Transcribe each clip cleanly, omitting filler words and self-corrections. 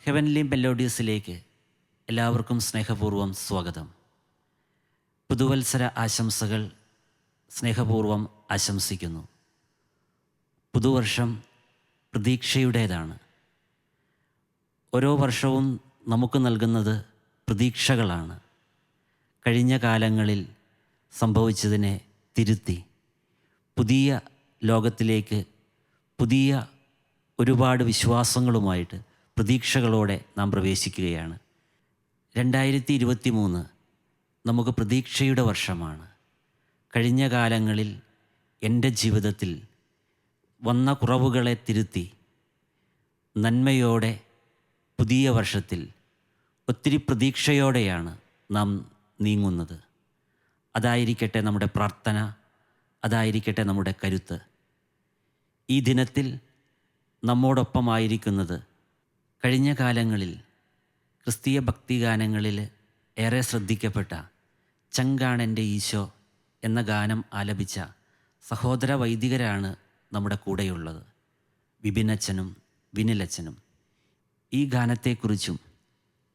Heavenly മെലോഡിയസിലേക്ക് എല്ലാവർക്കും സ്നേഹപൂർവ്വം സ്വാഗതം. പുതുവത്സര ആശംസകൾ സ്നേഹപൂർവ്വം ആശംസിക്കുന്നു. പുതുവർഷം പ്രതീക്ഷയുടേതാണ്. ഓരോ വർഷവും നമുക്ക് നൽകുന്നത് പ്രതീക്ഷകളാണ്. കഴിഞ്ഞ കാലങ്ങളിൽ സംഭവിച്ചതിനെ തിരുത്തി പുതിയ ലോകത്തിലേക്ക് പുതിയ ഒരുപാട് വിശ്വാസങ്ങളുമായിട്ട് പ്രതീക്ഷകളോടെ നാം പ്രവേശിക്കുകയാണ്. 2023 നമുക്ക് പ്രതീക്ഷയുടെ വർഷമാണ്. കഴിഞ്ഞ കാലങ്ങളിൽ എൻ്റെ ജീവിതത്തിൽ വന്ന കുറവുകളെ തിരുത്തി നന്മയോടെ പുതിയ വർഷത്തിൽ ഒത്തിരി പ്രതീക്ഷയോടെയാണ് നാം നീങ്ങുന്നത്. അതായിരിക്കട്ടെ നമ്മുടെ പ്രാർത്ഥന, അതായിരിക്കട്ടെ നമ്മുടെ കരുത്ത്. ഈ ദിനത്തിൽ നമ്മോടൊപ്പമായിരിക്കുന്നത് കഴിഞ്ഞ കാലങ്ങളിൽ ക്രിസ്തീയ ഭക്തിഗാനങ്ങളിൽ ഏറെ ശ്രദ്ധിക്കപ്പെട്ട ചങ്കാണെൻ്റെ ഈശോ എന്ന ഗാനം ആലപിച്ച സഹോദര വൈദികരാണ് നമ്മുടെ കൂടെയുള്ളത്. വിപിനച്ചനും വിനിലച്ചനും. ഈ ഗാനത്തെക്കുറിച്ചും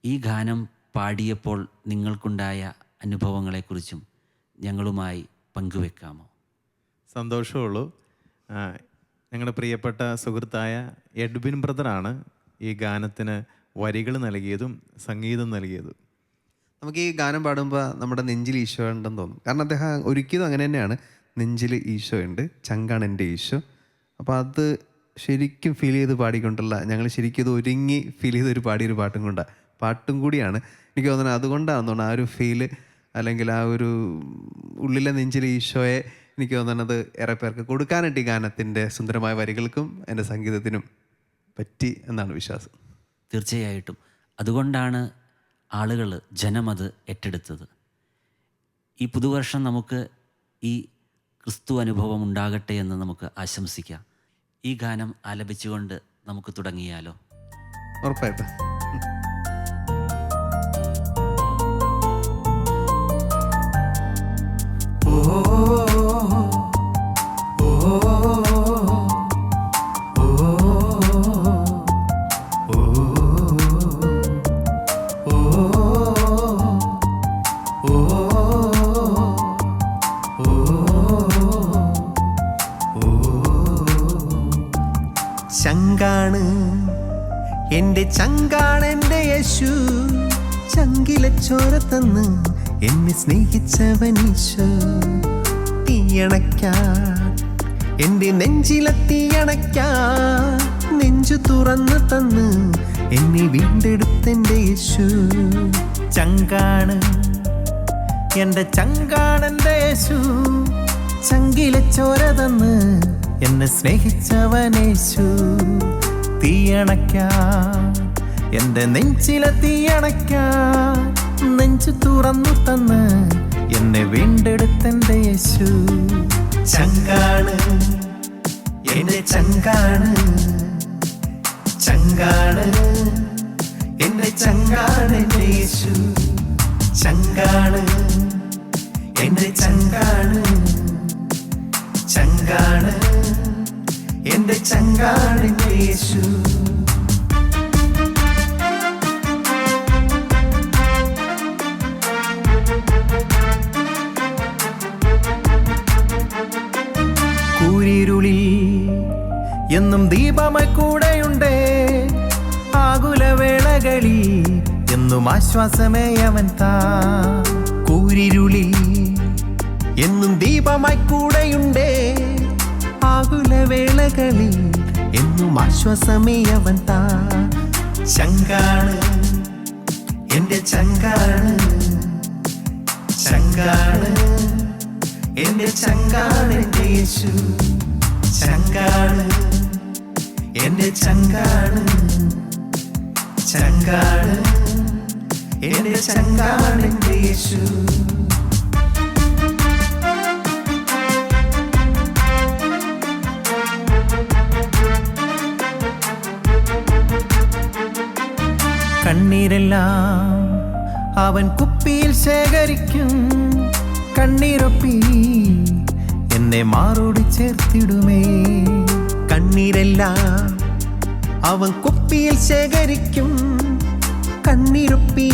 ഈ ഗാനം പാടിയപ്പോൾ നിങ്ങൾക്കുണ്ടായ അനുഭവങ്ങളെക്കുറിച്ചും ഞങ്ങളുമായി പങ്കുവെക്കാമോ? സന്തോഷമുള്ളൂ. ഞങ്ങളുടെ പ്രിയപ്പെട്ട സുഹൃത്തായ എഡ്വിൻ ബ്രദറാണ് ഈ ഗാനത്തിന് വരികൾ നൽകിയതും സംഗീതം നൽകിയതും. നമുക്ക് ഈ ഗാനം പാടുമ്പോൾ നമ്മുടെ നെഞ്ചിൽ ഈശോ ഉണ്ടെന്ന് തോന്നും. കാരണം അദ്ദേഹം ഒരിക്കലും അങ്ങനെ തന്നെയാണ്. നെഞ്ചിൽ ഈശോ ഉണ്ട്, ചങ്കാണ് എൻ്റെ ഈശോ. അപ്പോൾ അത് ശരിക്കും ഫീൽ ചെയ്ത് പാടിക്കൊണ്ടല്ല, ഞങ്ങൾ ശരിക്കും ഇത് ഒരുങ്ങി ഫീൽ ചെയ്തൊരു പാടിയൊരു പാട്ടും കൂടിയാണ്. എനിക്ക് തോന്നുന്നത് അതുകൊണ്ടാണ് തോന്നുന്നത് ആ ഒരു ഫീല്, അല്ലെങ്കിൽ ആ ഒരു ഉള്ളിലെ നെഞ്ചിലെ ഈശോയെ എനിക്ക് തോന്നുന്നത് ഏറെ പേർക്ക് കൊടുക്കാനായിട്ട് ഈ ഗാനത്തിൻ്റെ സുന്ദരമായ വരികൾക്കും എൻ്റെ സംഗീതത്തിനും പറ്റി എന്നാണ് വിശ്വാസം. തീർച്ചയായിട്ടും അതുകൊണ്ടാണ് ആളുകൾ, ജനമത് ഏറ്റെടുത്തത്. ഈ പുതുവർഷം നമുക്ക് ഈ ക്രിസ്തു അനുഭവം ഉണ്ടാകട്ടെ എന്ന് നമുക്ക് ആശംസിക്കാം. ഈ ഗാനം ആലപിച്ചുകൊണ്ട് നമുക്ക് തുടങ്ങിയാലോ? ഉറപ്പായിട്ടും. ചങ്കാണ് എൻ്റെ ചങ്കാണ് എൻ്റെ യേശു, ചങ്കിലെ ചോര തന്ന് എന്നെ സ്നേഹിച്ചവനീശോ. തീയണയ്ക്കാൻ എൻ്റെ നെഞ്ചിലെ തീയണയ്ക്കാൻ നെഞ്ചു തുറന്ന് തന്ന് എന്നെ വീണ്ടെടുത്തെൻ്റെ യേശു. ചങ്കാണ് എൻ്റെ ചങ്കാണ് എൻ്റെ യേശു, ചങ്കിലെ ചോര തന്ന് എന്നെ സ്നേഹിച്ചവനേശു. തീയണയ്ക്കാൻ എൻ്റെ നെഞ്ചിലെ തീയണയ്ക്കാൻ നെഞ്ചു തുറന്നു തന്ന് എന്നെ വീണ്ടെടുത്തെൻ്റെ യേശു. ചങ്കാണ് എൻ്റെ ചങ്കാണ്, ചങ്കാണ് എൻ്റെ ചങ്കാണ് എൻ്റെ യേശു. ചങ്കാണ് എൻ്റെ ചങ്കാണ്, ചങ്കാണ് എൻ്റെ ചങ്കാണ് എൻ്റെ യേശു. കൂരിരുളിൽ എന്നും ദീപമായി കൂടെയുണ്ടേ, ആകുലവേളകളിൽ എന്നും ആശ്വാസമേ അവൻ താ. കൂരിരുളിൽ എന്നും ദീപമായി കൂടെയുണ്ടേ, ആകുലവേളകളിൽ എന്നും ആശ്വാസമേ അവൻ താ. ചങ്കാണ് എൻ്റെ ചങ്കാണ്, ചങ്കാണ് എൻ്റെ ചങ്കാണ് എൻ്റെ യേശു. ചങ്കാണ് എൻ്റെ ചങ്കാണ്, ചങ്കാണ് എൻ്റെ ചങ്കാണ് എൻ്റെ യേശു. കണ്ണീരെല്ലാം അവൻ കുപ്പിയിൽ ശേഖരിക്കും, കണ്ണീരൊപ്പി എന്നെ മാറോട് ചേർത്തിടുമേ. കണ്ണീരെല്ലാം അവൻ കുപ്പിയിൽ ശേഖരിക്കും. കണ്ണീരൊപ്പി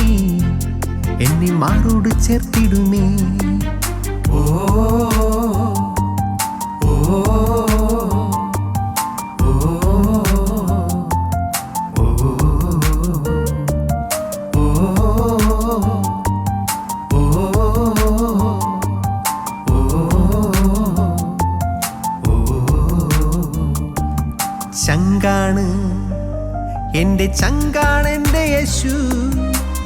എന്നെ മാറോട് ചേർത്തിടുമേ. ഓ ഓ ഓ ചങ്കാണ് എൻ്റെ ചങ്കാണ് എൻ്റെ യേശു.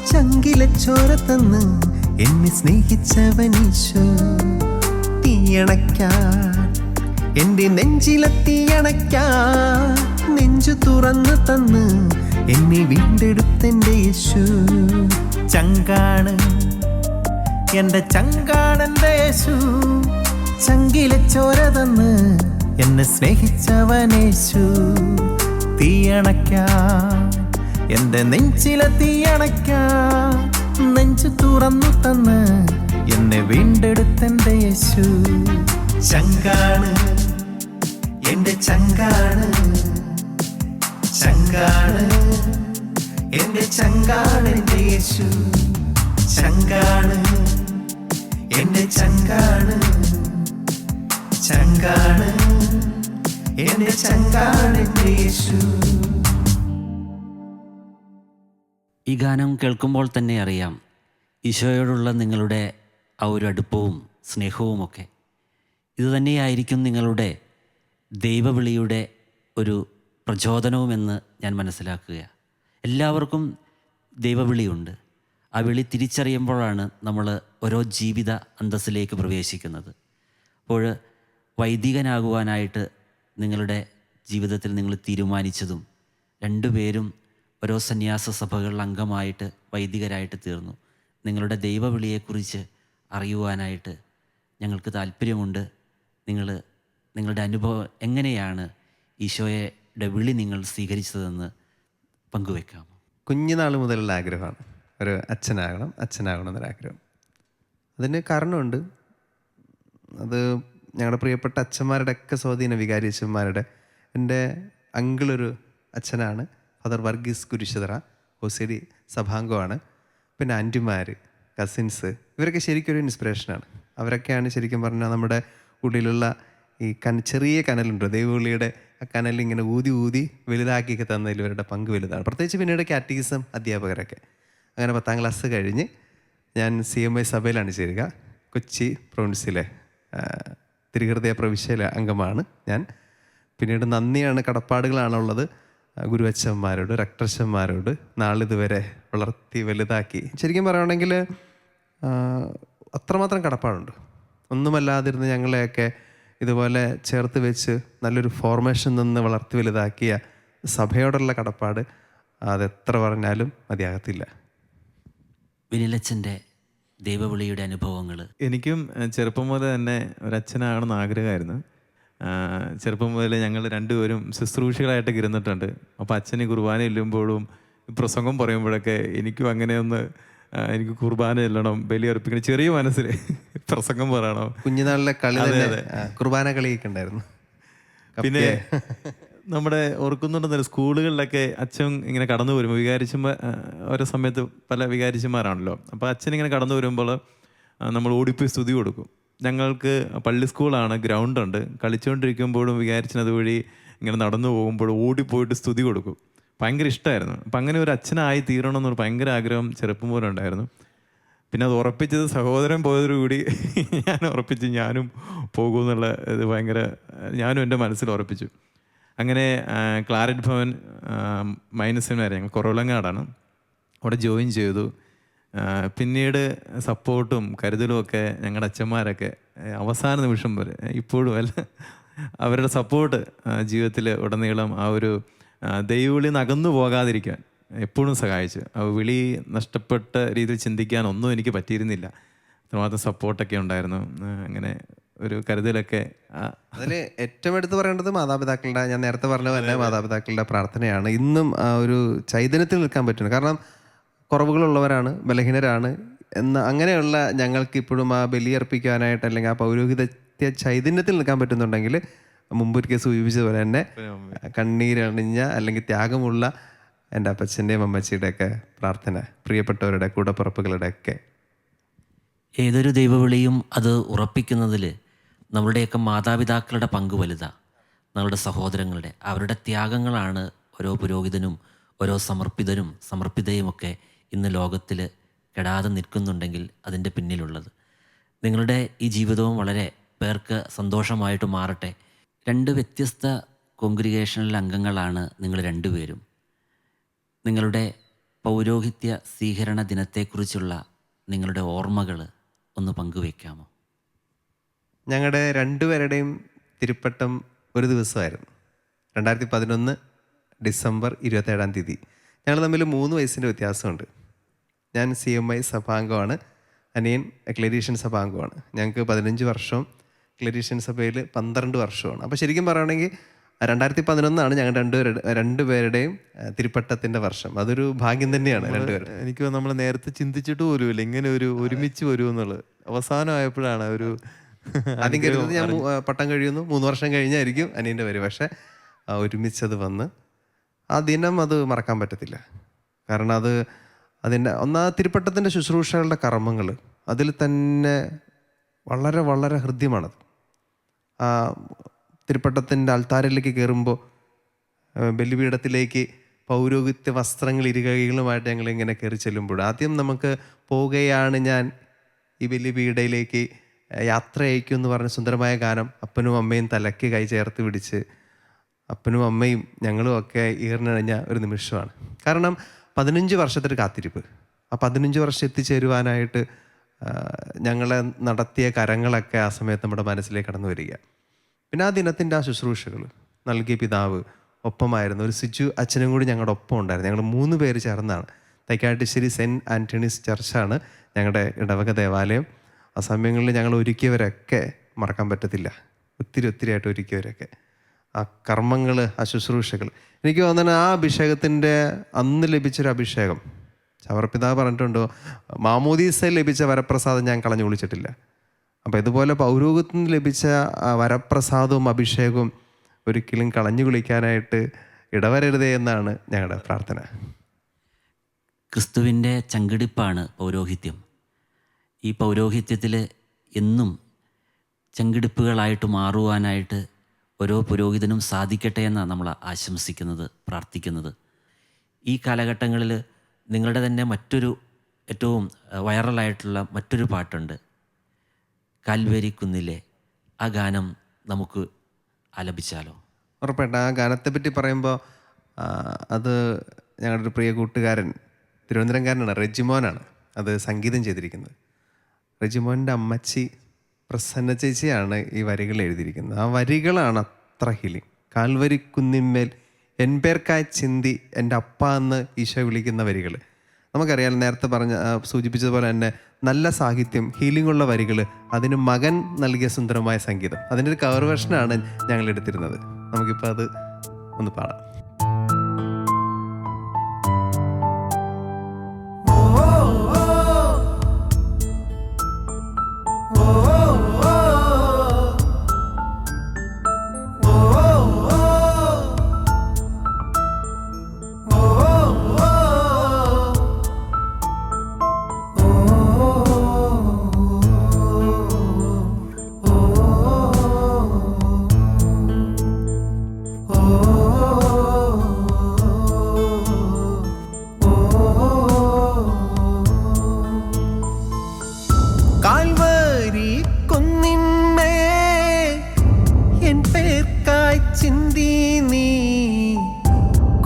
ചങ്കിലെ ചോര തന്ന് എന്നെ സ്നേഹിച്ചവൻ ഈശോ. തീയണയ്ക്കാൻ എൻ്റെ നെഞ്ചിലെ തീയണയ്ക്കാൻ നെഞ്ചു തുറന്ന് തന്ന് എന്നെ വീണ്ടെടുത്തെൻ്റെ യേശു. ചങ്കാണ് എൻ്റെ ചങ്കാണ് എൻ്റെ യേശു. ചങ്കിലെ ചോര തന്ന് എന്നെ സ്നേഹിച്ചവനേശു. തീയണയ്ക്കാൻ എൻ്റെ നെഞ്ചിലെ തീയണയ്ക്കാൻ നെഞ്ചു തുറന്നു തന്ന് എന്നെ വീണ്ടെടുത്തെൻ്റെ യേശു. ചങ്കാണ് എൻ്റെ ചങ്കാണ്, ചങ്കാണ് എൻ്റെ ചങ്കാണ് എൻ്റെ യേശു. ചങ്കാണ് എൻ്റെ ചങ്കാണ്, ചങ്കാണ് എൻ്റെ ചങ്കാണ് എൻ്റെ യേശു. ഈ ഗാനം കേൾക്കുമ്പോൾ തന്നെ അറിയാം ഈശോയോടുള്ള നിങ്ങളുടെ ആ ഒരു അടുപ്പവും സ്നേഹവുമൊക്കെ. ഇതുതന്നെയായിരിക്കും നിങ്ങളുടെ ദൈവവിളിയുടെ ഒരു പ്രചോദനവുമെന്ന് ഞാൻ മനസ്സിലാക്കുക. എല്ലാവർക്കും ദൈവവിളിയുണ്ട്. ആ വിളി തിരിച്ചറിയുമ്പോഴാണ് നമ്മൾ ഓരോ ജീവിത അന്തസ്സിലേക്ക് പ്രവേശിക്കുന്നത്. അപ്പോൾ വൈദികനാകുവാനായിട്ട് നിങ്ങളുടെ ജീവിതത്തിൽ നിങ്ങൾ തീരുമാനിച്ചതും, രണ്ടുപേരും ഓരോ സന്യാസ സഭകളിൽ അംഗമായിട്ട് വൈദികരായിട്ട് തീർന്നു. നിങ്ങളുടെ ദൈവവിളിയെക്കുറിച്ച് അറിയുവാനായിട്ട് ഞങ്ങൾക്ക് താല്പര്യമുണ്ട്. നിങ്ങളുടെ അനുഭവം എങ്ങനെയാണ് ഈശോയുടെ വിളി നിങ്ങൾ സ്വീകരിച്ചതെന്ന് പങ്കുവെക്കാമോ? കുഞ്ഞുനാൾ മുതലുള്ള ആഗ്രഹമാണ് ഒരു അച്ഛനാകണം എന്നൊരാഗ്രഹം. അതിന് കാരണമുണ്ട്. അത് ഞങ്ങളുടെ പ്രിയപ്പെട്ട അച്ഛന്മാരുടെ ഒക്കെ സ്വാധീനം, വികാരി അച്ഛന്മാരുടെ. എൻ്റെ അങ്കിളൊരു അച്ഛനാണ്, ഫാദർ വർഗീസ് കുരിശിതറ, OCD സഭാംഗമാണ്. പിന്നെ ആൻറ്റിമാർ, കസിൻസ്, ഇവരൊക്കെ ശരിക്കും ഒരു ഇൻസ്പിറേഷനാണ്. അവരൊക്കെയാണ് ശരിക്കും പറഞ്ഞാൽ നമ്മുടെ ഉള്ളിലുള്ള ഈ ചെറിയ കനലുണ്ട്, ദൈവവിളിയുടെ ആ കനൽ ഇങ്ങനെ ഊതി ഊതി വലുതാക്കിയൊക്കെ തന്നതിൽ ഇവരുടെ പങ്ക് വലുതാണ്. പ്രത്യേകിച്ച് പിന്നീട് കാറ്റഗിസം അധ്യാപകരൊക്കെ. അങ്ങനെ 10ാം ക്ലാസ് കഴിഞ്ഞ് ഞാൻ CMI സഭയിലാണ് ചേരുക. കൊച്ചി പ്രൊവിൻസിലെ തിരുഹൃദയ പ്രവിശ്യയിലെ അംഗമാണ് ഞാൻ. പിന്നീട് നന്ദിയാണ്, കടപ്പാടുകളാണുള്ളത് ഗുരുവച്ചന്മാരോട്, റക്ടർച്ചന്മാരോട്, നാളിതുവരെ വളർത്തി വലുതാക്കി. ശരിക്കും പറയുകയാണെങ്കിൽ അത്രമാത്രം കടപ്പാടുണ്ട്. ഒന്നുമല്ലാതിരുന്ന് ഞങ്ങളെയൊക്കെ ഇതുപോലെ ചേർത്ത് വെച്ച് നല്ലൊരു ഫോർമേഷൻ നിന്ന് വളർത്തി വലുതാക്കിയ സഭയോടുള്ള കടപ്പാട് അതെത്ര പറഞ്ഞാലും മതിയാകത്തില്ല. വിനിലച്ചൻ്റെ ദൈവവിളിയുടെ അനുഭവങ്ങൾ. എനിക്കും ചെറുപ്പം മുതൽ തന്നെ ഒരച്ഛനാകണമെന്ന് ആഗ്രഹമായിരുന്നു. ചെറുപ്പം മുതൽ ഞങ്ങൾ രണ്ടുപേരും ശുശ്രൂഷകളായിട്ടൊക്കെ ഇരുന്നിട്ടുണ്ട്. അപ്പോൾ അച്ഛന് കുർബാന ചെല്ലുമ്പോഴും പ്രസംഗം പറയുമ്പോഴൊക്കെ എനിക്കും അങ്ങനെയൊന്ന് എനിക്ക് കുർബാന ചെല്ലണം, ബലി അർപ്പിക്കണം, ചെറിയ മനസ്സിൽ പ്രസംഗം പറയണം. കുഞ്ഞുനാളിലെ കളി, കുർബാന കളിയൊക്കെ ഉണ്ടായിരുന്നു. പിന്നെ നമ്മുടെ ഓർക്കുന്നുണ്ടെന്നല്ല, സ്കൂളുകളിലൊക്കെ അച്ഛൻ ഇങ്ങനെ കടന്നു വരുമ്പോൾ വികാരിച്ചന്മാർ ഓരോ സമയത്ത് പല വികാരിച്ചന്മാരാണല്ലോ. അപ്പോൾ അച്ഛൻ ഇങ്ങനെ കടന്നു വരുമ്പോൾ നമ്മൾ ഓടിപ്പോയി സ്തുതി കൊടുക്കും. ഞങ്ങൾക്ക് പള്ളി സ്കൂളാണ്, ഗ്രൗണ്ടുണ്ട്. കളിച്ചുകൊണ്ടിരിക്കുമ്പോഴും വികാരിച്ചൻ അതുവഴി ഇങ്ങനെ നടന്നു പോകുമ്പോഴും ഓടിപ്പോയിട്ട് സ്തുതി കൊടുക്കും. ഭയങ്കര ഇഷ്ടമായിരുന്നു. അപ്പം അങ്ങനെ ഒരു അച്ഛനായി തീരണമെന്നൊരു ഭയങ്കര ആഗ്രഹം ചെറുപ്പം പോലെ ഉണ്ടായിരുന്നു. പിന്നെ അത് ഉറപ്പിച്ചത് സഹോദരൻ പോയതോടുകൂടി ഞാൻ ഉറപ്പിച്ച് ഞാനും പോകുമെന്നുള്ള ഇത് ഭയങ്കര ഞാനും എൻ്റെ മനസ്സിൽ ഉറപ്പിച്ചു. അങ്ങനെ ക്ലാരറ്റ് ഭവൻ മൈനസിനായിരുന്നു, ഞങ്ങൾ കുറവിലങ്ങാടാണ്, അവിടെ ജോയിൻ ചെയ്തു. പിന്നീട് സപ്പോർട്ടും കരുതലും ഒക്കെ ഞങ്ങളുടെ അച്ഛന്മാരൊക്കെ അവസാന നിമിഷം വരെ ഇപ്പോഴും അവരുടെ സപ്പോർട്ട് ജീവിതത്തിൽ ഉടനീളം ആ ഒരു ദൈവവിളി നകന്നു പോകാതിരിക്കാൻ എപ്പോഴും സഹായിച്ചു. ആ വിളി നഷ്ടപ്പെട്ട രീതിയിൽ ചിന്തിക്കാനൊന്നും എനിക്ക് പറ്റിയിരുന്നില്ല. അത്രമാത്രം സപ്പോർട്ടൊക്കെ ഉണ്ടായിരുന്നു. അങ്ങനെ ഒരു കരുതലൊക്കെ. അതിൽ ഏറ്റവും എടുത്ത് പറയേണ്ടത് മാതാപിതാക്കളുടെ, ഞാൻ നേരത്തെ പറഞ്ഞ പോലെ മാതാപിതാക്കളുടെ പ്രാർത്ഥനയാണ്. ഇന്നും ആ ഒരു ചൈതന്യത്തിൽ നിൽക്കാൻ പറ്റുന്നത്. കാരണം കുറവുകളുള്ളവരാണ്, ബലഹീനരാണ് അങ്ങനെയുള്ള ഞങ്ങൾക്ക് ഇപ്പോഴും ആ ബലിയർപ്പിക്കാനായിട്ട് അല്ലെങ്കിൽ ആ പൗരോഹിത്യ ചൈതന്യത്തിൽ നിൽക്കാൻ പറ്റുന്നുണ്ടെങ്കിൽ മുമ്പൊരിക്കൽ സൂചിപ്പിച്ചതുപോലെ തന്നെ കണ്ണീരണിഞ്ഞ അല്ലെങ്കിൽ ത്യാഗമുള്ള എൻ്റെ അപ്പച്ചൻ്റെയും അമ്മച്ചിയുടെയൊക്കെ പ്രാർത്ഥന, പ്രിയപ്പെട്ടവരുടെ കൂടപ്പിറപ്പുകളുടെയൊക്കെ. ഏതൊരു ദൈവവിളിയും അത് ഉറപ്പിക്കുന്നതിൽ നമ്മളുടെയൊക്കെ മാതാപിതാക്കളുടെ പങ്ക് വലുതാണ്. നമ്മളുടെ സഹോദരങ്ങളുടെ അവരുടെ ത്യാഗങ്ങളാണ് ഓരോ പുരോഹിതനും ഓരോ സമർപ്പിതയുമൊക്കെ ഇന്ന് ലോകത്തിൽ കെടാതെ നിൽക്കുന്നുണ്ടെങ്കിൽ അതിൻ്റെ പിന്നിലുള്ളത്. നിങ്ങളുടെ ഈ ജീവിതവും വളരെ പേർക്ക് സന്തോഷമായിട്ട് മാറട്ടെ. 2 വ്യത്യസ്ത കോൺഗ്രിഗേഷനിലെ അംഗങ്ങളാണ് നിങ്ങൾ രണ്ടുപേരും. നിങ്ങളുടെ പൗരോഹിത്യ സ്വീകരണ ദിനത്തെക്കുറിച്ചുള്ള നിങ്ങളുടെ ഓർമ്മകൾ ഒന്ന് പങ്കുവയ്ക്കാമോ? ഞങ്ങളുടെ രണ്ടുപേരുടെയും തിരുപ്പട്ടം ഒരു ദിവസമായിരുന്നു. 2011 ഡിസംബർ 27-ാം തീയതി. ഞങ്ങൾ തമ്മിൽ 3 വയസ്സിൻ്റെ വ്യത്യാസമുണ്ട്. ഞാൻ CMI സഭാംഗമാണ്, അനിയൻ ക്ലരീഷ്യൻ സഭാംഗമാണ്. ഞങ്ങൾക്ക് 15 വർഷവും ക്ലരീഷ്യൻ സഭയിൽ 12 വർഷമാണ്. അപ്പോൾ ശരിക്കും പറയുകയാണെങ്കിൽ 2011 ഞങ്ങൾ രണ്ടുപേരുടെയും തിരുപ്പട്ടത്തിൻ്റെ വർഷം. അതൊരു ഭാഗ്യം തന്നെയാണ് രണ്ടുപേരും. എനിക്ക് നമ്മൾ നേരത്തെ ചിന്തിച്ചിട്ട് പോലുമില്ല ഇങ്ങനെ ഒരു ഒരുമിച്ച് വരുമെന്നുള്ളത്. അവസാനമായപ്പോഴാണ് ഒരു ആദ്യം കരുതുന്നത് ഞാൻ പട്ടം കഴിയുന്നു 3 വർഷം കഴിഞ്ഞായിരിക്കും അനിയൻ്റെ വരും. പക്ഷേ ഒരുമിച്ചത് വന്ന് ആ ദിനം അത് മറക്കാൻ പറ്റത്തില്ല. കാരണം അതിൻ്റെ തിരുപ്പട്ടത്തിൻ്റെ ശുശ്രൂഷകളുടെ കർമ്മങ്ങൾ അതിൽ തന്നെ വളരെ വളരെ ഹൃദ്യമാണത്. തിരുപ്പട്ടത്തിൻ്റെ അൾത്താരിലേക്ക് കയറുമ്പോൾ ബലിപീഠത്തിലേക്ക് പൗരോഹിത്യ വസ്ത്രങ്ങൾ ഇരുകൈകളുമായിട്ട് ഞങ്ങളിങ്ങനെ കയറി ചെല്ലുമ്പോൾ ആദ്യം നമുക്ക് പോവുകയാണ് ഞാൻ ഈ ബലിപീഠയിലേക്ക് യാത്ര അയക്കും എന്ന് പറഞ്ഞ സുന്ദരമായ ഗാനം അപ്പനും അമ്മയും തലയ്ക്ക് കൈ ചേർത്ത് പിടിച്ച് അപ്പനും അമ്മയും ഞങ്ങളും ഒക്കെ ഈർന്നഴിഞ്ഞ ഒരു നിമിഷമാണ്. കാരണം 15 വർഷത്തെ ഒരു കാത്തിരിപ്പ്. ആ 15 വർഷം എത്തിച്ചേരുവാനായിട്ട് ഞങ്ങളെ നടത്തിയ കരങ്ങളൊക്കെ ആ സമയത്ത് നമ്മുടെ മനസ്സിലേക്ക് കടന്നു വരിക. പിന്നെ ആ ദിനത്തിൻ്റെ ആ ശുശ്രൂഷകൾ നൽകിയ പിതാവ് ഒപ്പമായിരുന്നു. ഒരു സിജു അച്ഛനും കൂടി ഞങ്ങളുടെ ഒപ്പം ഉണ്ടായിരുന്നു. ഞങ്ങൾ 3 പേര് ചേർന്നാണ്. തൈക്കാട്ടുശ്ശേരി സെൻറ്റ് ആൻ്റണീസ് ചർച്ചാണ് ഞങ്ങളുടെ ഇടവക ദേവാലയം. ആ സമയങ്ങളിൽ ഞങ്ങൾ ഒരുക്കിയവരൊക്കെ മറക്കാൻ പറ്റത്തില്ല. ഒത്തിരി ആയിട്ട് ഒരുക്കിയവരൊക്കെ ആ കർമ്മങ്ങൾ, ആ ശുശ്രൂഷകൾ. എനിക്ക് തോന്നുന്നത് ആ അഭിഷേകത്തിൻ്റെ അന്ന് ലഭിച്ചൊരു അഭിഷേകം ചവർപിതാവ് പറഞ്ഞിട്ടുണ്ടോ, മാമോദീസയിൽ ലഭിച്ച വരപ്രസാദം ഞാൻ കളഞ്ഞു വിളിച്ചിട്ടില്ല. അപ്പോൾ ഇതുപോലെ പൗരോഹിത്യത്തിൽ ലഭിച്ച വരപ്രസാദവും അഭിഷേകവും ഒരിക്കലും കളഞ്ഞു കുളിക്കാനായിട്ട് ഇടവരരുതേ എന്നാണ് ഞങ്ങളുടെ പ്രാർത്ഥന. ക്രിസ്തുവിൻ്റെ ചങ്കിടിപ്പാണ് പൗരോഹിത്യം. ഈ പൗരോഹിത്യത്തിൽ എന്നും ചങ്കിടിപ്പുകളായിട്ട് മാറുവാനായിട്ട് ഓരോ പുരോഹിതനും സാധിക്കട്ടെ എന്നാണ് നമ്മൾ ആശംസിക്കുന്നത്, പ്രാർത്ഥിക്കുന്നത്. ഈ കാലഘട്ടങ്ങളിൽ നിങ്ങളുടെ തന്നെ മറ്റൊരു ഏറ്റവും വൈറലായിട്ടുള്ള മറ്റൊരു പാട്ടുണ്ട്, കാൽവരി കുന്നിലെ. ആ ഗാനം നമുക്ക് ആലപിച്ചാലോ? ഉറപ്പായിട്ട്. ആ ഗാനത്തെപ്പറ്റി പറയുമ്പോൾ അത് ഞങ്ങളുടെ ഒരു പ്രിയ കൂട്ടുകാരൻ, തിരുവനന്തപുരംകാരനാണ്, റെജിമോനാണ് അത് സംഗീതം ചെയ്തിരിക്കുന്നത്. റെജിമോൻ്റെ അമ്മച്ചി പ്രസന്ന ചേച്ചിയാണ് ഈ വരികൾ എഴുതിയിരിക്കുന്നത്. ആ വരികളാണ് അത്ര ഹീലിംഗ്. കാൽവരി കുന്നിന്മേൽ എൻ പേർക്കായി ചിന്തി എൻ്റെ അപ്പ എന്ന് ഈശോ വിളിക്കുന്ന വരികൾ നമുക്കറിയാം. നേരത്തെ സൂചിപ്പിച്ചതുപോലെ തന്നെ നല്ല സാഹിത്യം, ഹീലിംഗ് ഉള്ള വരികൾ, അതിന് മകൻ നൽകിയ സുന്ദരമായ സംഗീതം, അതിൻ്റെ ഒരു കവർ വേർഷനാണ് ഞങ്ങൾ എടുത്തിരുന്നത്. നമുക്കിപ്പോൾ അത് ഒന്ന് പാടാം.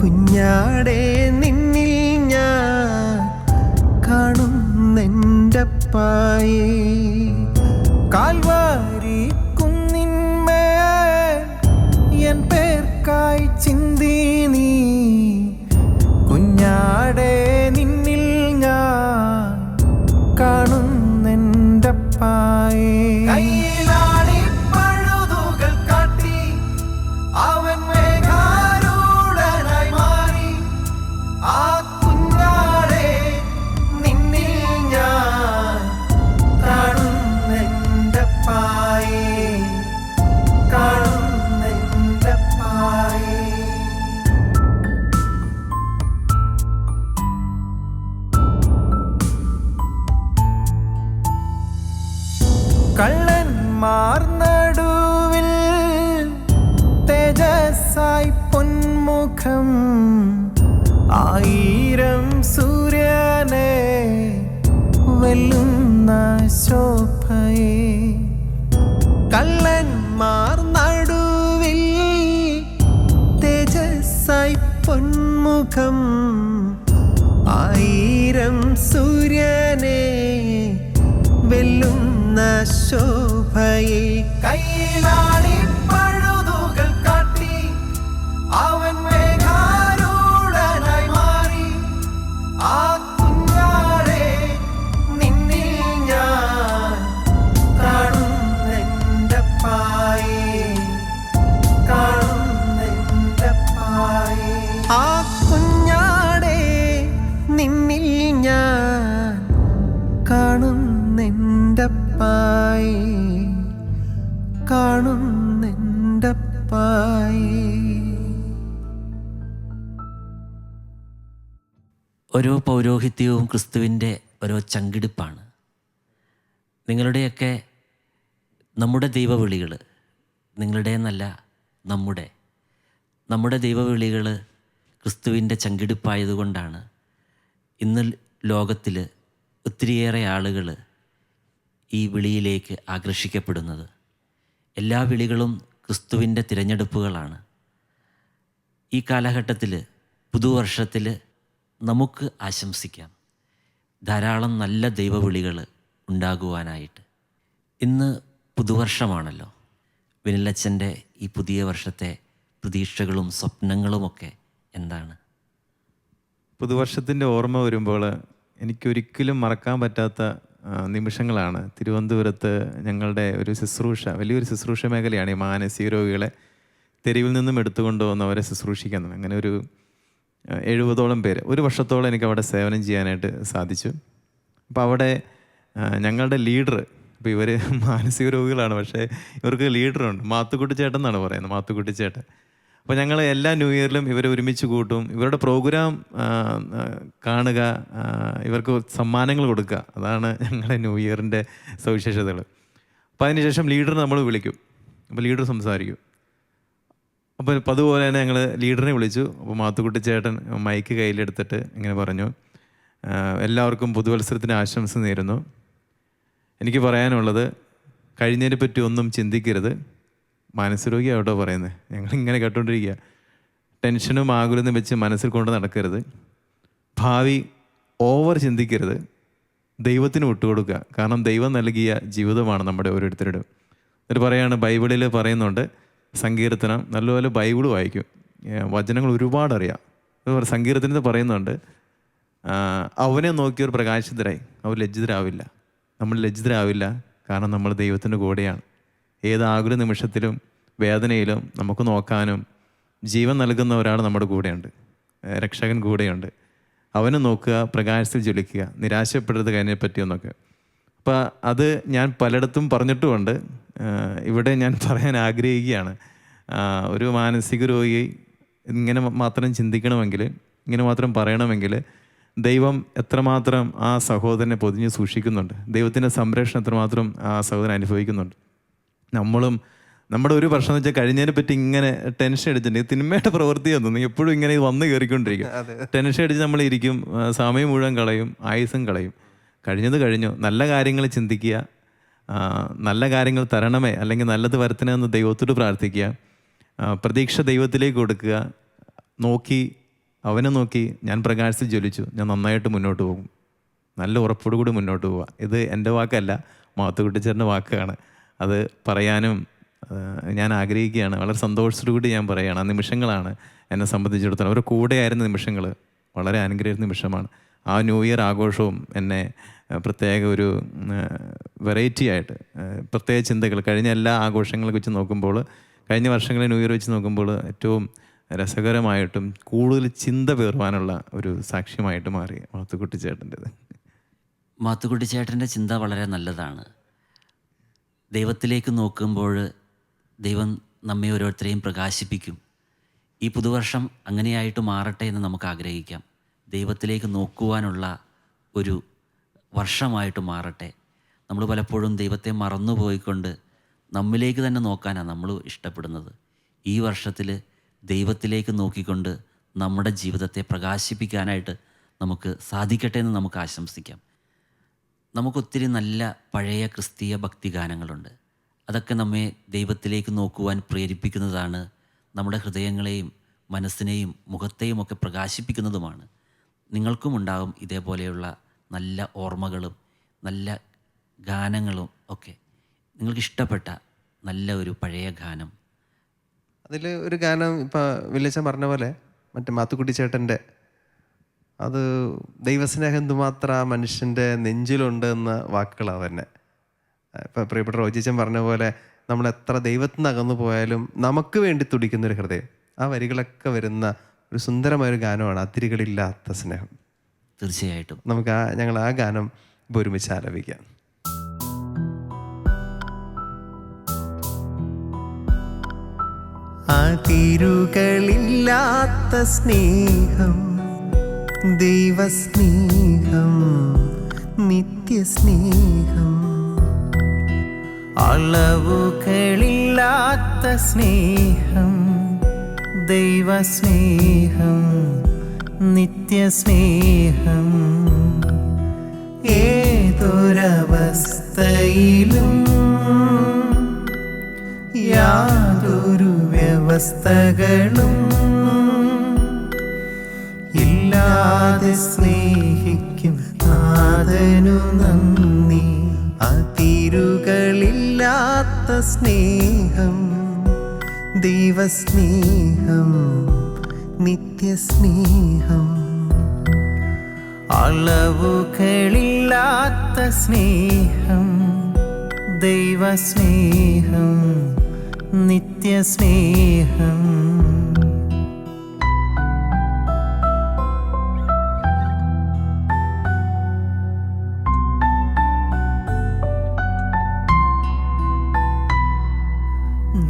കുഞ്ഞാടെ നിന്നിൽ ഞാൻ കാണുന്നെൻ്റപ്പായേ, കാൽവാരി കുന്നിന്മേൽ എൻ പേർക്കായി ചിന്തി നീ, കുഞ്ഞാടെ നിന്നിൽ ഞാൻ കാണുന്നെൻ്റപ്പായേ. കയ്യിലാണി പഴുതുകൾ കാട്ടി അവൻ മേഘാരൂഢനായി മാറി, ആ കുഞ്ഞാടെ നിന്നിൽ ഞാൻ കാണുന്നെൻ്റപ്പായേ. പൊന്മുഖം ആയിരം സൂര്യനെ വെല്ലുന്ന ശോഭയെ കള്ളന്മാർ നടുവിൽ തേജസ്സായി പൊന്മുഖം ആയിരം സൂര്യനെ വെല്ലുന്ന ശോഭയെ കൈയിലാടി പഴുതുകൾ കാട്ടി അവൻ മേഘാരൂഢനായി മാറി ആ കുഞ്ഞാടെ നിന്നിൽ ഞാൻ കാണുന്നെന്റെ പായേ കാണുന്നെന്റെ പായേ ആ കുഞ്ഞാടെ നിന്നിൽ ഞാൻ കാണുന്നെന്റെ പായേ കാണുന്നെന്റെ പായേ. ഓരോ പൗരോഹിത്യവും ക്രിസ്തുവിൻ്റെ ഓരോ ചങ്കിടിപ്പാണ്. നിങ്ങളുടെയൊക്കെ നമ്മുടെ ദൈവവിളികൾ, നിങ്ങളുടെ എന്നല്ല നമ്മുടെ ദൈവവിളികൾ ക്രിസ്തുവിൻ്റെ ചങ്കിടിപ്പായതുകൊണ്ടാണ് ഇന്ന് ലോകത്തിൽ ഒത്തിരിയേറെ ആളുകൾ ഈ വിളിയിലേക്ക് ആകർഷിക്കപ്പെടുന്നത്. എല്ലാ വിളികളും ക്രിസ്തുവിൻ്റെ തിരഞ്ഞെടുപ്പുകളാണ്. ഈ കാലഘട്ടത്തിൽ പുതുവർഷത്തിൽ നമുക്ക് ആശംസിക്കാം ധാരാളം നല്ല ദൈവവിളികൾ ഉണ്ടാകുവാനായിട്ട്. ഇന്ന് പുതുവർഷമാണല്ലോ. വിനിലച്ചൻ്റെ ഈ പുതിയ വർഷത്തെ പ്രതീക്ഷകളും സ്വപ്നങ്ങളുമൊക്കെ എന്താണ്? പുതുവർഷത്തിൻ്റെ ഓർമ്മ വരുമ്പോൾ എനിക്കൊരിക്കലും മറക്കാൻ പറ്റാത്ത നിമിഷങ്ങളാണ്. തിരുവനന്തപുരത്ത് ഞങ്ങളുടെ ഒരു ശുശ്രൂഷ, വലിയൊരു ശുശ്രൂഷ മേഖലയാണ് ഈ മാനസിക രോഗികളെ തെരുവിൽ നിന്നും എടുത്തുകൊണ്ട് വന്ന് അവരെ ശുശ്രൂഷിക്കുന്നത്. അങ്ങനെ ഒരു 70ഓളം പേര്, ഒരു വർഷത്തോളം എനിക്ക് അവിടെ സേവനം ചെയ്യാനായിട്ട് സാധിച്ചു. അപ്പോൾ അവിടെ ഞങ്ങളുടെ ലീഡർ, ഇപ്പോൾ ഇവർ മാനസിക രോഗികളാണ്, പക്ഷേ ഇവർക്ക് ലീഡറുണ്ട്, മാത്തുക്കുട്ടിച്ചേട്ടൻ എന്നാണ് പറയുന്നത്, മാത്തുക്കുട്ടിച്ചേട്ടൻ. അപ്പോൾ ഞങ്ങൾ എല്ലാ ന്യൂ ഇയറിലും ഇവരെ ഒരുമിച്ച് കൂട്ടും. ഇവരുടെ പ്രോഗ്രാം കാണുക, ഇവർക്ക് സമ്മാനങ്ങൾ കൊടുക്കുക, അതാണ് ഞങ്ങളുടെ ന്യൂ ഇയറിൻ്റെ സവിശേഷതകൾ. അപ്പോൾ അതിനുശേഷം ലീഡർ നമ്മൾ വിളിക്കും. അപ്പോൾ ലീഡർ സംസാരിക്കും. അപ്പോൾ അതുപോലെ തന്നെ ഞങ്ങൾ ലീഡറിനെ വിളിച്ചു. അപ്പോൾ മാത്തുക്കുട്ടിച്ചേട്ടൻ മൈക്ക് കയ്യിലെടുത്തിട്ട് ഇങ്ങനെ പറഞ്ഞു, എല്ലാവർക്കും പുതുവത്സരത്തിന് ആശംസ നേരുന്നു. എനിക്ക് പറയാനുള്ളത്, കഴിഞ്ഞതിനെ പറ്റി ഒന്നും ചിന്തിക്കരുത്. മാനസരോഗിയാവട്ടോ പറയുന്നത്, ഞങ്ങളിങ്ങനെ കേട്ടോണ്ടിരിക്കുക. ടെൻഷനും ആകുലതും വെച്ച് മനസ്സിൽ കൊണ്ട് നടക്കരുത്. ഭാവി ഓവർ ചിന്തിക്കരുത്. ദൈവത്തിന് വിട്ടുകൊടുക്കുക. കാരണം ദൈവം നൽകിയ ജീവിതമാണ് നമ്മുടെ ഓരോരുത്തരുടെയും. എന്നിട്ട് പറയാണ്, ബൈബിളിൽ പറയുന്നുണ്ട്, സങ്കീർത്തനം, നല്ലപോലെ ബൈബിൾ വായിക്കും, വചനങ്ങൾ ഒരുപാട് അറിയാം. സങ്കീർത്തനത്തിൽ പറയുന്നുണ്ട്, അവനെ നോക്കിയവർ പ്രകാശിതരായി, അവർ ലജ്ജിതരാവില്ല. നമ്മൾ ലജ്ജിതരാവില്ല, കാരണം നമ്മൾ ദൈവത്തിൻ്റെ കൂടെയാണ്. ഏത് ആകുല നിമിഷത്തിലും വേദനയിലും നമുക്ക് നോക്കാനും ജീവൻ നൽകുന്ന ഒരാൾ നമ്മുടെ കൂടെയുണ്ട്, രക്ഷകൻ കൂടെയുണ്ട്. അവനെ നോക്കുക, പ്രകാശത്തിൽ ജ്വലിക്കുക, നിരാശപ്പെടരുത് കഴിഞ്ഞെ പറ്റിയെന്നൊക്കെ. അപ്പോൾ അത് ഞാൻ പലയിടത്തും പറഞ്ഞിട്ടുമുണ്ട്, ഇവിടെ ഞാൻ പറയാൻ ആഗ്രഹിക്കുകയാണ്. ഒരു മാനസിക രോഗി ഇങ്ങനെ മാത്രം ചിന്തിക്കണമെങ്കിൽ, ഇങ്ങനെ മാത്രം പറയണമെങ്കിൽ, ദൈവം എത്രമാത്രം ആ സഹോദരനെ പൊതിഞ്ഞ് സൂക്ഷിക്കുന്നുണ്ട്, ദൈവത്തിൻ്റെ സംരക്ഷണം എത്രമാത്രം ആ സഹോദരൻ അനുഭവിക്കുന്നുണ്ട്. നമ്മളും നമ്മുടെ ഒരു പ്രശ്നം എന്ന് വെച്ചാൽ കഴിഞ്ഞതിനെ പറ്റി ഇങ്ങനെ ടെൻഷൻ അടിച്ചിട്ടുണ്ട്. തിന്മയുടെ പ്രവൃത്തിയൊന്നും എപ്പോഴും ഇങ്ങനെ വന്ന് കയറിക്കൊണ്ടിരിക്കും. ടെൻഷൻ അടിച്ച് നമ്മളിരിക്കും, സമയം മുഴുവൻ കളയും, ആയുസ്സും കളയും. കഴിഞ്ഞത് കഴിഞ്ഞു. നല്ല കാര്യങ്ങൾ ചിന്തിക്കുക, നല്ല കാര്യങ്ങൾ തരണമേ, അല്ലെങ്കിൽ നല്ലത് വരത്തണേ എന്ന് ദൈവത്തോട് പ്രാർത്ഥിക്കുക, പ്രതീക്ഷ ദൈവത്തിലേക്ക് കൊടുക്കുക. അവനെ നോക്കി ഞാൻ പ്രകാശത്തിൽ ജ്വലിച്ചു, ഞാൻ നന്നായിട്ട് മുന്നോട്ട് പോകും, നല്ല ഉറപ്പോടുകൂടി മുന്നോട്ട് പോവുക. ഇത് എൻ്റെ വാക്കല്ല, മാത്തുക്കുട്ടിച്ചേട്ടൻ്റെ വാക്കാണ്. അത് പറയാനും ഞാൻ ആഗ്രഹിക്കുകയാണ്. വളരെ സന്തോഷത്തോടുകൂടി ഞാൻ പറയുകയാണ്. ആ നിമിഷങ്ങളാണ് എന്നെ സംബന്ധിച്ചിടത്തോളം, അവരുടെ കൂടെയായിരുന്ന നിമിഷങ്ങൾ വളരെ അനുഗ്രഹിച്ച നിമിഷമാണ്. ആ ന്യൂ ഇയർ ആഘോഷവും എന്നെ പ്രത്യേക ഒരു വെറൈറ്റി ആയിട്ട്, പ്രത്യേക ചിന്തകൾ, കഴിഞ്ഞ എല്ലാ ആഘോഷങ്ങളെ വെച്ച് നോക്കുമ്പോൾ, കഴിഞ്ഞ വർഷങ്ങളെ ന്യൂ ഇയർ വെച്ച് നോക്കുമ്പോൾ ഏറ്റവും രസകരമായിട്ടും കൂടുതൽ ചിന്ത പേറുവാനുള്ള ഒരു സാക്ഷ്യമായിട്ട് മാറി മാത്തുക്കുട്ടിച്ചേട്ടൻ്റെത്. മാത്തുക്കുട്ടിച്ചേട്ടൻ്റെ ചിന്ത വളരെ നല്ലതാണ്. ദൈവത്തിലേക്ക് നോക്കുമ്പോൾ ദൈവം നമ്മെ ഓരോരുത്തരെയും പ്രകാശിപ്പിക്കും. ഈ പുതുവർഷം അങ്ങനെയായിട്ട് മാറട്ടെ എന്ന് നമുക്ക് ആഗ്രഹിക്കാം. ദൈവത്തിലേക്ക് നോക്കുവാനുള്ള ഒരു വർഷമായിട്ട് മാറട്ടെ. നമ്മൾ പലപ്പോഴും ദൈവത്തെ മറന്നുപോയിക്കൊണ്ട് നമ്മിലേക്ക് തന്നെ നോക്കാനാണ് നമ്മൾ ഇഷ്ടപ്പെടുന്നത്. ഈ വർഷത്തിൽ ദൈവത്തിലേക്ക് നോക്കിക്കൊണ്ട് നമ്മുടെ ജീവിതത്തെ പ്രകാശിപ്പിക്കാനായിട്ട് നമുക്ക് സാധിക്കട്ടെ എന്ന് നമുക്ക് ആശംസിക്കാം. നമുക്കൊത്തിരി നല്ല പഴയ ക്രിസ്തീയ ഭക്തിഗാനങ്ങളുണ്ട്. അതൊക്കെ നമ്മെ ദൈവത്തിലേക്ക് നോക്കുവാൻ പ്രേരിപ്പിക്കുന്നതാണ്, നമ്മുടെ ഹൃദയങ്ങളെയും മനസ്സിനെയും മുഖത്തെയും ഒക്കെ പ്രകാശിപ്പിക്കുന്നതുമാണ്. നിങ്ങൾക്കും ഉണ്ടാകും ഇതേപോലെയുള്ള നല്ല ഓർമ്മകളും നല്ല ഗാനങ്ങളും ഒക്കെ. നിങ്ങൾക്കിഷ്ടപ്പെട്ട നല്ല ഒരു പഴയ ഗാനം? അതിൽ ഒരു ഗാനം ഇപ്പം വില്ലേച്ചൻ പറഞ്ഞ പോലെ മറ്റേ മാത്തുക്കുട്ടി ചേട്ടൻ്റെ, അത് ദൈവസ്നേഹം എന്തുമാത്രം ആ മനുഷ്യൻ്റെ നെഞ്ചിലുണ്ട് എന്ന വാക്കുകളാണ് തന്നെ. ഇപ്പം പ്രിയപ്പെട്ട റോജിച്ചൻ പറഞ്ഞ പോലെ നമ്മൾ എത്ര ദൈവത്തിൽ നിന്ന് അകന്നു പോയാലും നമുക്ക് വേണ്ടി തുടിക്കുന്നൊരു ഹൃദയം, ആ വരികളൊക്കെ വരുന്ന ഒരു സുന്ദരമായൊരു ഗാനമാണ് അതിരുകളില്ലാത്ത സ്നേഹം. തീർച്ചയായിട്ടും നമുക്ക് ഞങ്ങൾ ആ ഗാനം ഇപ്പോൾ ഒരുമിച്ച് ആലപിക്കാം. അതിരുകളില്ലാത്ത സ്നേഹം, ദൈവസ്നേഹം, നിത്യസ്നേഹം. അളവുകളില്ലാത്ത സ്നേഹം, ദൈവസ്നേഹം, നിത്യസ്നേഹം. ഏതൊരവസ്ഥയിലും യാതൊരു വ്യവസ്ഥകളും ഇല്ലാതെ സ്നേഹിക്കും നാഥനു നന്ദി. അതിരുകളില്ലാത്ത സ്നേഹം, ദൈവസ്നേഹം, നിത്യസ്നേഹം. അളവുകളില്ലാത്ത സ്നേഹം, ദൈവസ്നേഹം, നിത്യസ്നേഹം.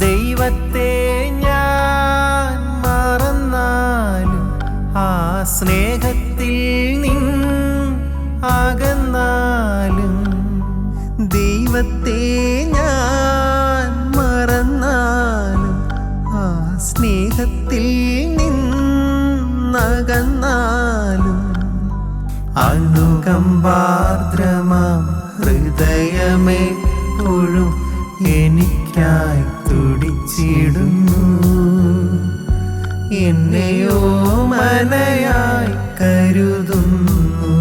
ദൈവത്തെ ഞാൻ മറന്നാലും ആ സ്നേഹത്തിൽ നിൻ അകന്നാലും, ദൈവത്തെ ഞാൻ മറന്നാലും ആ സ്നേഹത്തിൽ നിന്നകന്നാലും, അനുകമ്പാർദ്രമാം ഹൃദയമെപ്പോഴും എനിക്കായി തുടിച്ചിടുന്നു. എന്നെയോ മനയായി കരുതുന്നു.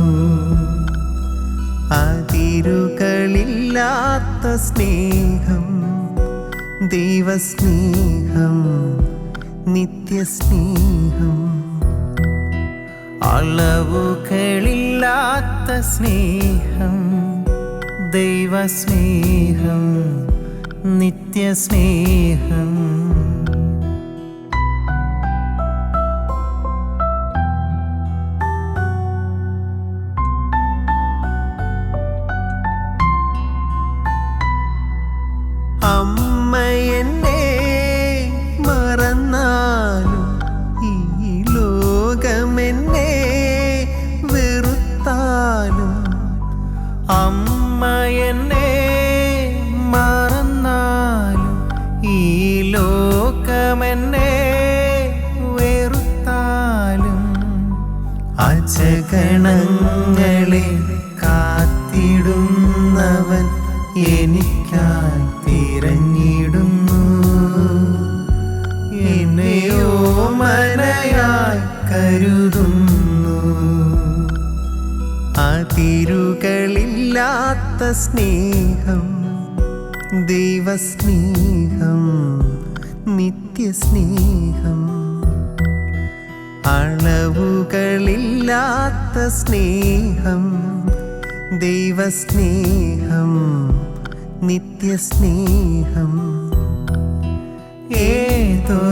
അതിരുകളില്ലാത്ത സ്നേഹം, ദൈവസ്നേഹം, നിത്യസ്നേഹം. അളവുകളില്ലാത്ത സ്നേഹം, ദൈവസ്നേഹം, നിത്യസ്നേഹം. അമ്മ എന്നെ മറന്നാലും ഈ ലോകമെന്നെ വെറുത്താലും, അമ്മ എന്നെ മറന്നാലും ഈ ലോകമെന്നെ വെറുത്താലും, അജഗണങ്ങളെ കാത്തിടുന്നവൻ എനിക്കായി തിരഞ്ഞിടുന്നു. എന്നെയോ മനയായി കരുതുന്നു. അതിരുകളില്ലാത്ത സ്നേഹം, ദൈവസ്നേഹം, നിത്യസ്നേഹം. അളവുകളില്ലാത്ത സ്നേഹം, ദൈവസ്നേഹം, നിത്യസ്നേഹം. ഏതൊരവസ്ഥയിലും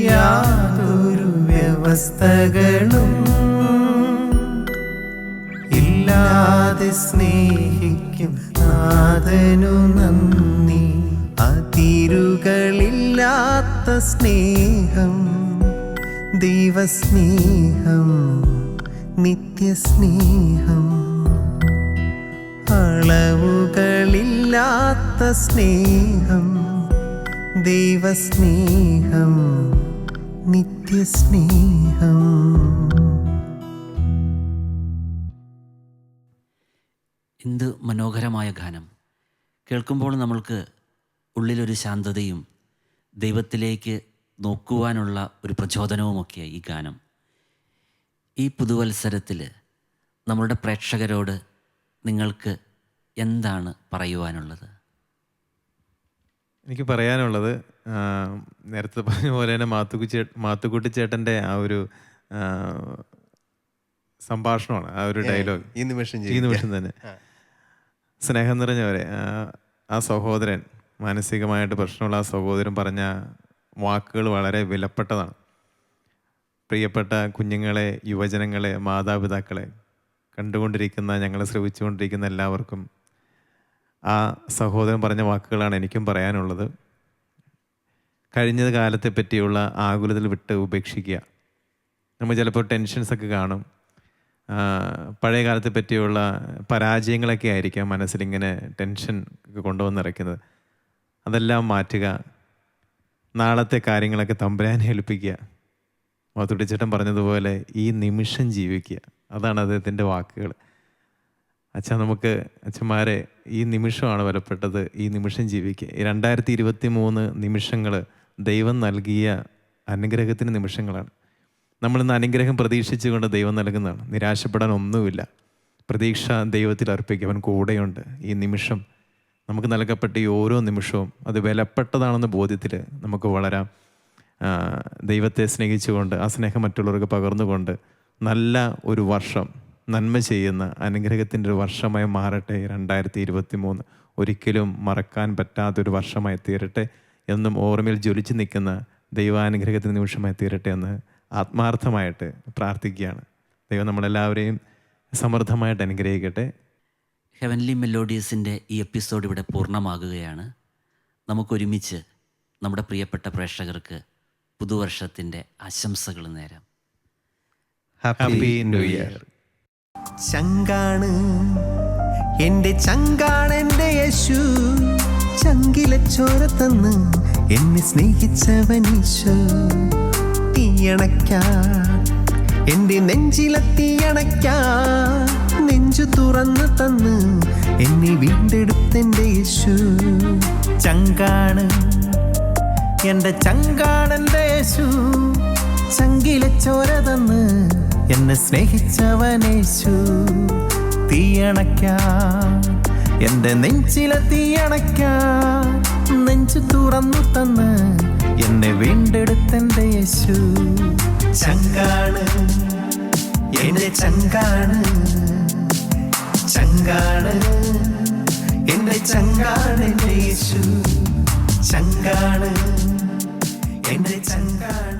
യാതൊരു വ്യവസ്ഥകളും ഇല്ലാതെ സ്നേഹിക്കും നാഥനു നന്ദി. അതിരുകളില്ലാത്ത സ്നേഹം, ദൈവസ്നേഹം, നിത്യസ്നേഹം. അളവുകളില്ലാത്ത സ്നേഹം, ദൈവസ്നേഹം നിത്യസ്നേഹം. എന്ത് മനോഹരമായ ഗാനം. കേൾക്കുമ്പോൾ നമ്മൾക്ക് ഉള്ളിലൊരു ശാന്തതയും ദൈവത്തിലേക്ക് നോക്കുവാനുള്ള ഒരു പ്രചോദനവുമൊക്കെയായി ഈ ഗാനം. ഈ പുതുവത്സരത്തിൽ നമ്മളുടെ പ്രേക്ഷകരോട് നിങ്ങൾക്ക് എന്താണ് പറയുവാനുള്ളത്? എനിക്ക് പറയാനുള്ളത് നേരത്തെ പറഞ്ഞ പോലെ തന്നെ മാത്തുക്കുട്ടി ചേട്ടൻ്റെ ആ ഒരു സംഭാഷണമാണ്, ആ ഒരു ഡയലോഗ്. ഈ നിമിഷം ഈ നിമിഷം തന്നെ സ്നേഹം നിറഞ്ഞവരെ, ആ സഹോദരൻ, മാനസികമായിട്ട് പ്രശ്നമുള്ള ആ സഹോദരൻ പറഞ്ഞ വാക്കുകൾ വളരെ വിലപ്പെട്ടതാണ്. പ്രിയപ്പെട്ട കുഞ്ഞുങ്ങളെ, യുവജനങ്ങളെ, മാതാപിതാക്കളെ, കണ്ടുകൊണ്ടിരിക്കുന്ന, ഞങ്ങളെ ശ്രവിച്ചുകൊണ്ടിരിക്കുന്ന എല്ലാവർക്കും ആ സഹോദരൻ പറഞ്ഞ വാക്കുകളാണ് എനിക്കും പറയാനുള്ളത്. കഴിഞ്ഞ കാലത്തെ പറ്റിയുള്ള ആകുലതയിൽ വിട്ട് ഉപേക്ഷിക്കുക. നമ്മൾ ചിലപ്പോൾ ടെൻഷൻസൊക്കെ കാണും. പഴയ കാലത്തെ പറ്റിയുള്ള പരാജയങ്ങളൊക്കെ ആയിരിക്കാം മനസ്സിലിങ്ങനെ ടെൻഷൻ കൊണ്ടുവന്നിറക്കുന്നത്. അതെല്ലാം മാറ്റുക. നാളത്തെ കാര്യങ്ങളൊക്കെ തമ്പുരാനെ ഏൽപ്പിക്കുക. മാത്തുട്ടിച്ചേട്ടൻ പറഞ്ഞതുപോലെ ഈ നിമിഷം ജീവിക്കുക. അതാണ് അദ്ദേഹത്തിൻ്റെ വാക്കുകൾ. നമുക്ക് അച്ഛന്മാരെ, ഈ നിമിഷമാണ് വിലപ്പെട്ടത്. ഈ നിമിഷം ജീവിക്കുക. 2023 നിമിഷങ്ങൾ ദൈവം നൽകിയ അനുഗ്രഹത്തിന് നിമിഷങ്ങളാണ്. നമ്മളിന്ന് അനുഗ്രഹം പ്രതീക്ഷിച്ചുകൊണ്ട് ദൈവം നൽകുന്നതാണ്. നിരാശപ്പെടാൻ ഒന്നുമില്ല. പ്രതീക്ഷ ദൈവത്തിൽ അർപ്പിക്കുക. അവൻ കൂടെയുണ്ട്. ഈ നിമിഷം നമുക്ക് നൽകപ്പെട്ട ഈ ഓരോ നിമിഷവും അത് വിലപ്പെട്ടതാണെന്ന ബോധ്യത്തിൽ നമുക്ക് വളരാം. ദൈവത്തെ സ്നേഹിച്ചുകൊണ്ട് ആ സ്നേഹം മറ്റുള്ളവർക്ക് പകർന്നുകൊണ്ട് നല്ല ഒരു വർഷം, നന്മ ചെയ്യുന്ന അനുഗ്രഹത്തിൻ്റെ ഒരു വർഷമായി മാറട്ടെ 2023. ഒരിക്കലും മറക്കാൻ പറ്റാത്തൊരു വർഷമായി തീരട്ടെ. എന്നും ഓർമ്മയിൽ ജ്വലിച്ച് നിൽക്കുന്ന ദൈവാനുഗ്രഹത്തിൻ്റെ നിമിഷമായി തീരട്ടെ എന്ന് ആത്മാർത്ഥമായിട്ട് പ്രാർത്ഥിക്കുകയാണ്. ദൈവം നമ്മളെല്ലാവരെയും സമൃദ്ധമായിട്ട് അനുഗ്രഹിക്കട്ടെ. ഹെവൻലി മെലോഡീസിൻ്റെ ഈ എപ്പിസോഡ് ഇവിടെ പൂർണ്ണമാകുകയാണ്. നമുക്കൊരുമിച്ച് നമ്മുടെ പ്രിയപ്പെട്ട പ്രേക്ഷകർക്ക് പുതുവർഷത്തിൻ്റെ ആശംസകൾ നേരാം. Happy new year. ചങ്കാണ് എൻ്റെ ചങ്കാണ് എൻ്റെ യേശു, ചങ്കിലെ ചോര തന്ന് എന്നെ സ്നേഹിച്ചവനീശോ. തീയണയ്ക്കാൻ എൻ്റെ നെഞ്ചിലെ തീയണയ്ക്കാൻ നെഞ്ചു തുറന്ന് തന്ന് എന്നെ വീണ്ടെടുത്തെൻ്റെ യേശു. ചങ്കാണ് എൻ്റെ ചങ്കാണ് എൻ്റെ യേശു, ചങ്കിലെ ചോര തന്ന് എന്നെ സ്നേഹിച്ചവനേശു. തീയണയ്ക്കാൻ എൻ്റെ നെഞ്ചിലെ തീയണയ്ക്കാൻ നെഞ്ചു തുറന്നു തന്ന് എന്നെ വീണ്ടെടുത്തെൻ്റെ യേശു. ചങ്കാണ് എൻ്റെ ചങ്കാണ്, ചങ്കാണ് എൻ്റെ ചങ്കാണ് എൻ്റെ യേശു. ചങ്കാണ് എൻ്റെ ചങ്കാണ്.